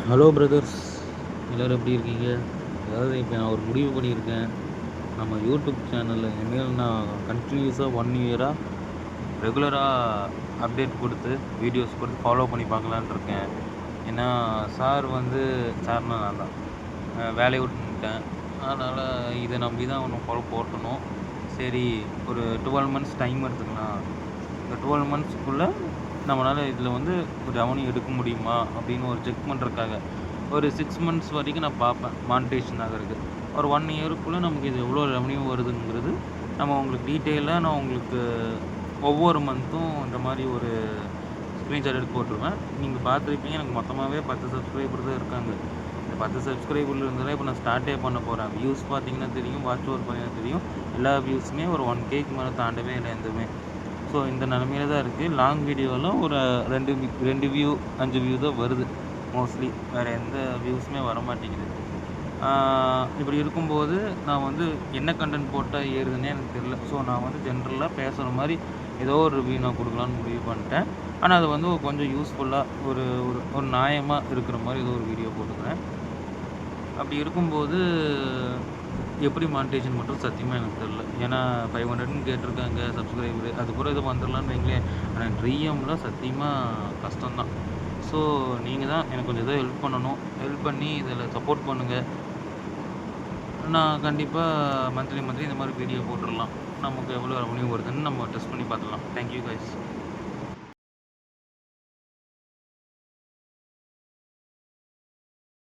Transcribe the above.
Hello brothers, எல்லோரும் எப்படி இருக்கீங்க? அதாவது இப்போ நான் ஒரு முடிவு பண்ணியிருக்கேன். நம்ம யூடியூப் சேனலில் இனிமேல் நான் கண்டினியூஸாக 1 இயராக ரெகுலராக அப்டேட் கொடுத்து வீடியோஸ் கொடுத்து ஃபாலோ பண்ணி பார்க்கலான்னு இருக்கேன். ஏன்னா சார்னா நான் தான் வேலையை விட்டுட்டேன். அதனால் இதை நம்பி தான் ஒன்று ஃபாலோ போட்டணும். சரி, ஒரு 12 மந்த்ஸ் டைம் எடுத்துக்கலாம். இந்த 12 மந்த்ஸ்க்குள்ளே நம்மளால் இதில் வந்து ஒரு ரெவன்யூ எடுக்க முடியுமா அப்படின்னு ஒரு செக் பண்ணுறதுக்காக ஒரு 6 மந்த்ஸ் வரைக்கும் நான் பார்ப்பேன் மானிட்டேஷன் ஆகிறதுக்கு. ஒரு 1 இயருக்குள்ளே நமக்கு இது எவ்வளோ ரெவன்யூ வருதுங்கிறது நம்ம உங்களுக்கு டீட்டெயிலாக நான் உங்களுக்கு ஒவ்வொரு மந்த்தும் இந்த மாதிரி ஒரு ஸ்க்ரீன்ஷாட் எடுத்து போட்டுருவேன். நீங்கள் பார்த்துருப்பீங்க, எனக்கு மொத்தமாகவே 10 சப்ஸ்கிரைபர் தான் இருக்காங்க. இந்த 10 சப்ஸ்கிரைபரில் இருந்தாலும் இப்போ நான் ஸ்டார்ட்டே பண்ண போகிறேன். வியூஸ் பார்த்தீங்கன்னா தெரியும், வாட்ச் ஓவர் பார்த்தீங்கன்னா தெரியும். எல்லா வியூஸுமே ஒரு 1Kக்கு மேலே தாண்டவே இல்லை எதுவுமே. ஸோ இந்த நிலமையில தான் இருக்குது. லாங் வீடியோலாம் ஒரு 2 வியூ 5 வியூ தான் வருது மோஸ்ட்லி. வேறு எந்த வியூஸுமே வர மாட்டேங்குது. இப்படி இருக்கும்போது நான் வந்து என்ன கண்டென்ட் போட்டால் ஏறுதுன்னே எனக்கு தெரியல. ஸோ நான் வந்து ஜென்ரலாக பேசுகிற மாதிரி ஏதோ ஒரு ரிவ்யூ நான் கொடுக்கலான்னு முடிவு பண்ணிட்டேன். ஆனால் அது வந்து கொஞ்சம் யூஸ்ஃபுல்லாக ஒரு ஒரு ஒரு நியாயமாக இருக்கிற மாதிரி ஏதோ ஒரு வீடியோ போட்டுக்கிறேன். அப்படி இருக்கும்போது எப்படி மானிட்டேஷன் மட்டும் சத்தியமாக எனக்கு தெரில. ஏன்னா 500ன்னு கேட்டிருக்காங்க சப்ஸ்கிரைபரு, அது கூட இது வந்துடலான்னு வைங்களேன். ஆனால் ட்ரீஎம்மில் சத்தியமாக கஷ்டம்தான். ஸோ நீங்கள் தான் எனக்கு கொஞ்சம் ஏதோ ஹெல்ப் பண்ணணும். ஹெல்ப் பண்ணி இதில் சப்போர்ட் பண்ணுங்கள். நான் கண்டிப்பாக மந்த்லி இந்த மாதிரி வீடியோ போட்டுடலாம். நமக்கு எவ்வளோ ரெவன்யூ வருதுன்னு நம்ம டெஸ்ட் பண்ணி பார்த்துடலாம். Thank you guys.